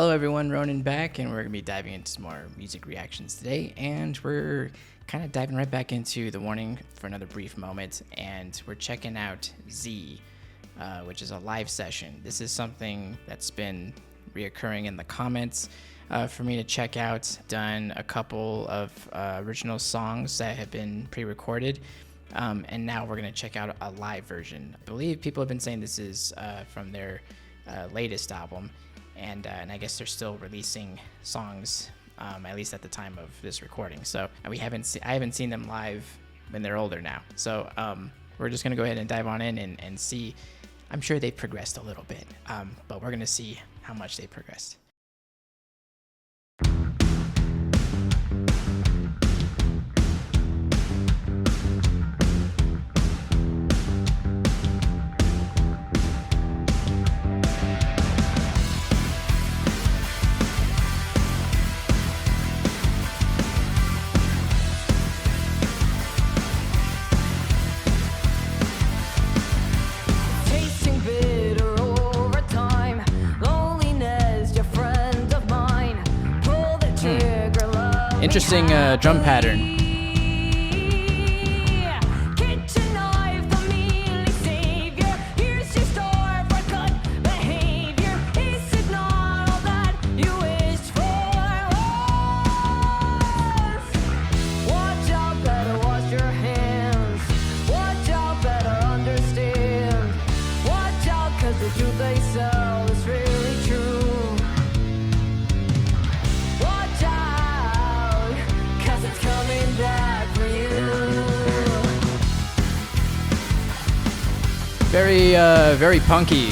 Hello everyone, Ronan back, and we're going to be diving into some more music reactions today, and we're kind of diving right back into the warning for another brief moment, and we're checking out Z, which is a live session. This is something that's been reoccurring in the comments for me to check out. Done a couple of original songs that have been pre-recorded, and now we're going to check out a live version. I believe people have been saying this is from their latest album. And I guess they're still releasing songs, at least at the time of this recording. So I haven't seen them live when they're older now. So we're just gonna go ahead and dive on in and see. I'm sure they've progressed a little bit, but we're gonna see how much they progressed. Interesting drum pattern. Very punky.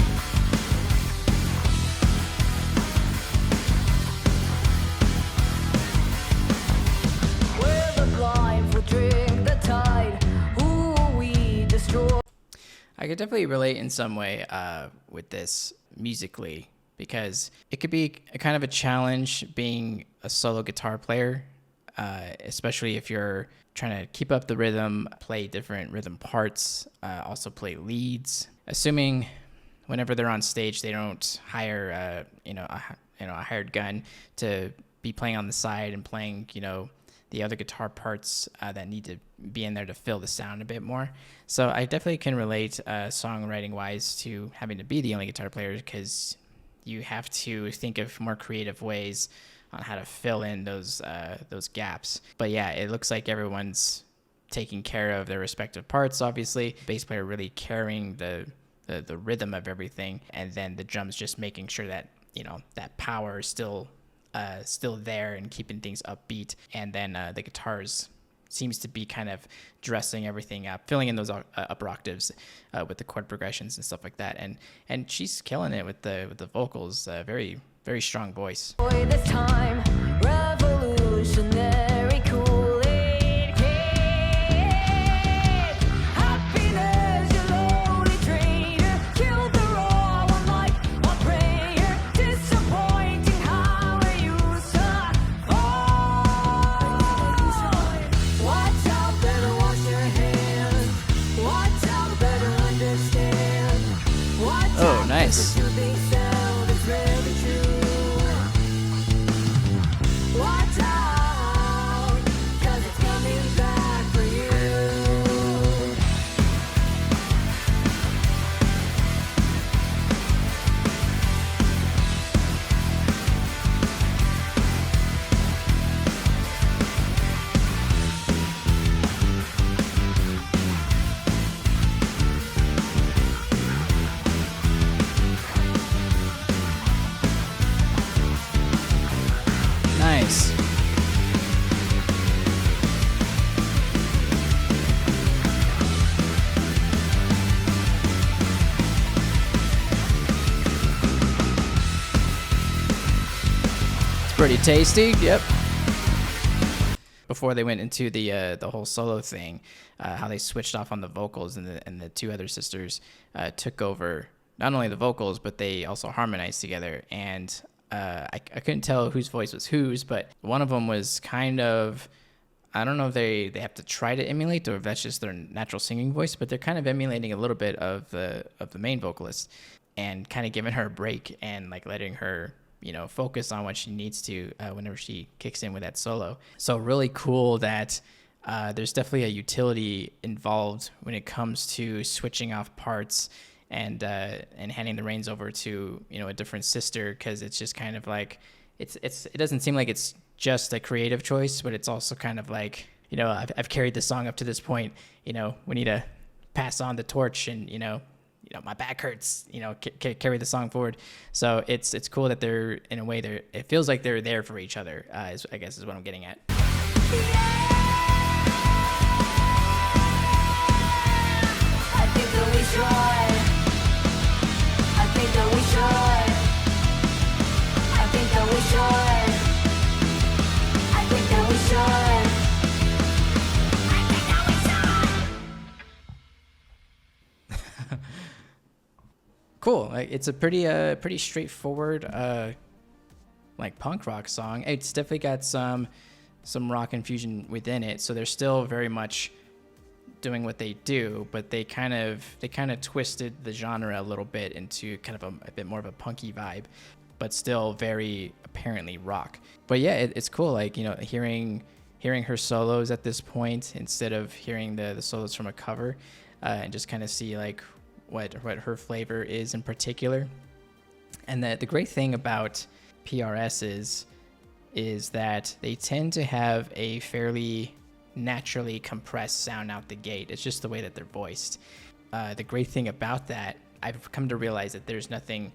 I could definitely relate in some way with this musically, because it could be a kind of a challenge being a solo guitar player, especially if you're trying to keep up the rhythm, play different rhythm parts, also play leads. Assuming whenever they're on stage, they don't hire a hired gun to be playing on the side and playing the other guitar parts that need to be in there to fill the sound a bit more. So I definitely can relate songwriting wise to having to be the only guitar player, because you have to think of more creative ways on how to fill in those gaps. But yeah, it looks like everyone's taking care of their respective parts. Obviously, bass player really carrying the rhythm of everything, and then the drums just making sure that that power is still there and keeping things upbeat. And then the guitars seems to be kind of dressing everything up, filling in those upper octaves with the chord progressions and stuff like that. And she's killing it with the vocals. Very, very strong voice. Boy, this time, revolutionary Kool-Aid kid. Happiness, you lonely traitor. Killed the raw one like a prayer. Disappointing how it used to fall. Watch out, better wash your hands. Watch out, better understand. Watch out, nice. the soothing sound is really true. Watch out, 'cause it's coming back for you. Nice. It's pretty tasty. Yep. Before they went into the whole solo thing, how they switched off on the vocals, and the two other sisters took over not only the vocals, but they also harmonized together. And I couldn't tell whose voice was whose, but one of them was kind of, I don't know if they have to try to emulate or if that's just their natural singing voice, but they're kind of emulating a little bit of the main vocalist and kind of giving her a break and like letting her focus on what she needs to whenever she kicks in with that solo. So really cool that there's definitely a utility involved when it comes to switching off parts and handing the reins over to a different sister, because it's just kind of like it doesn't seem like it's just a creative choice, but it's also kind of like, I've carried the song up to this point, we need to pass on the torch, and my back hurts, carry the song forward. So it's cool that they're, in a way, it feels like they're there for each other, I guess is what I'm getting at. I think that we should. I think that we should. I think that we should. I think that we should. I think that we should. Cool. Like, it's a pretty straightforward like punk rock song. It's definitely got some rock infusion within it, so they're still very much doing what they do, but they kind of twisted the genre a little bit into kind of a bit more of a punky vibe, but still very apparently rock. But yeah, it's cool, like, hearing her solos at this point instead of hearing the solos from a cover, and just kind of see like what her flavor is in particular. And the great thing about PRS is that they tend to have a fairly naturally compressed sound out the gate. It's just the way that they're voiced. The great thing about that, I've come to realize that there's nothing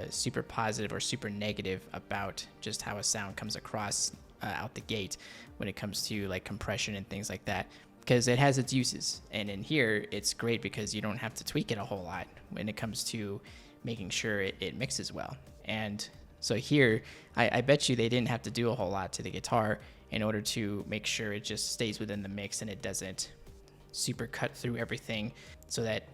super positive or super negative about just how a sound comes across out the gate when it comes to like compression and things like that, because it has its uses. And in here, it's great because you don't have to tweak it a whole lot when it comes to making sure it mixes well. And so here, I bet you they didn't have to do a whole lot to the guitar in order to make sure it just stays within the mix and it doesn't super cut through everything, so that,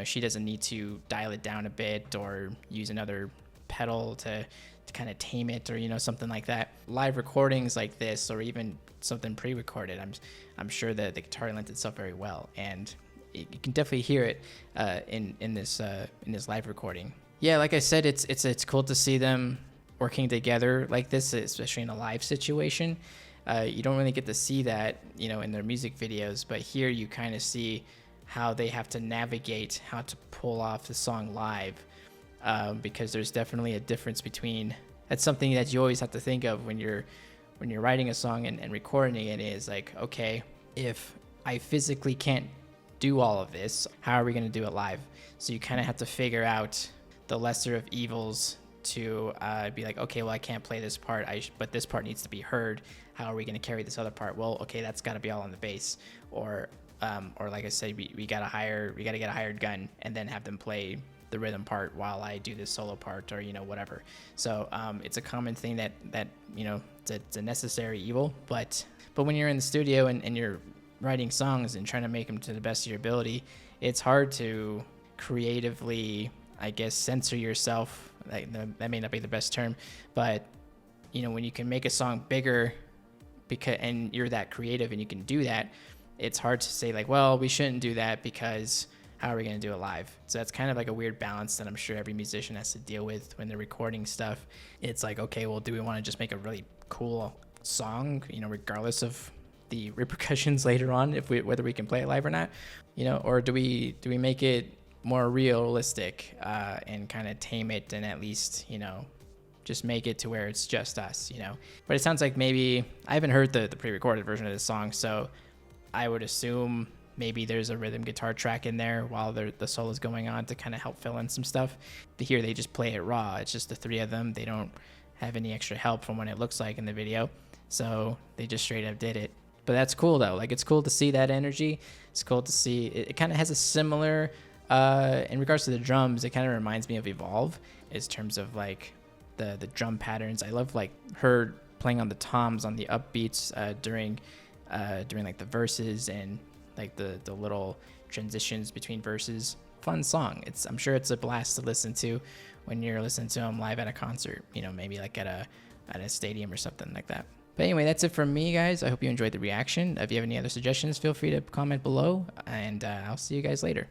she doesn't need to dial it down a bit or use another pedal to kind of tame it, or, something like that. Live recordings like this, or even something pre-recorded, I'm sure that the guitar lent itself very well, and you can definitely hear it in this live recording. Yeah, like I said, it's cool to see them working together like this, especially in a live situation. You don't really get to see that, in their music videos, but here you kind of see how they have to navigate how to pull off the song live, because there's definitely a difference between. That's something that you always have to think of when you're writing a song and recording it, is like, okay, if I physically can't do all of this, how are we going to do it live? So you kind of have to figure out the lesser of evils to be like, okay, well, I can't play this part, but this part needs to be heard. How are we going to carry this other part? Well, okay, that's got to be all on the bass, or like I said, we got to get a hired gun and then have them play the rhythm part while I do this solo part, or whatever. So it's a common thing that it's a necessary evil, but when you're in the studio and you're writing songs and trying to make them to the best of your ability, it's hard to creatively, I guess, censor yourself. That may not be the best term, but when you can make a song bigger and you're that creative and you can do that, it's hard to say like, well, we shouldn't do that because how are we going to do it live? So that's kind of like a weird balance that I'm sure every musician has to deal with when they're recording stuff. It's like, okay, well, do we want to just make a really cool song, regardless of the repercussions later on, whether we can play it live or not, or do we make it more realistic and kind of tame it, and at least just make it to where it's just us, But it sounds like maybe I haven't heard the pre-recorded version of this song, so I would assume maybe there's a rhythm guitar track in there while the solo's going on to kind of help fill in some stuff. But here they just play it raw. It's just the three of them. They don't have any extra help from what it looks like in the video, so they just straight up did it. But that's cool though. Like, it's cool to see that energy. It's cool to see it kind of has a similar in regards to the drums, it kind of reminds me of Evolve in terms of like the drum patterns. I love like her playing on the toms on the upbeats during like the verses and like the little transitions between verses. Fun song. I'm sure it's a blast to listen to when you're listening to them live at a concert, maybe like at a stadium or something like that. But anyway, that's it from me, guys. I hope you enjoyed the reaction. If you have any other suggestions, feel free to comment below, and I'll see you guys later.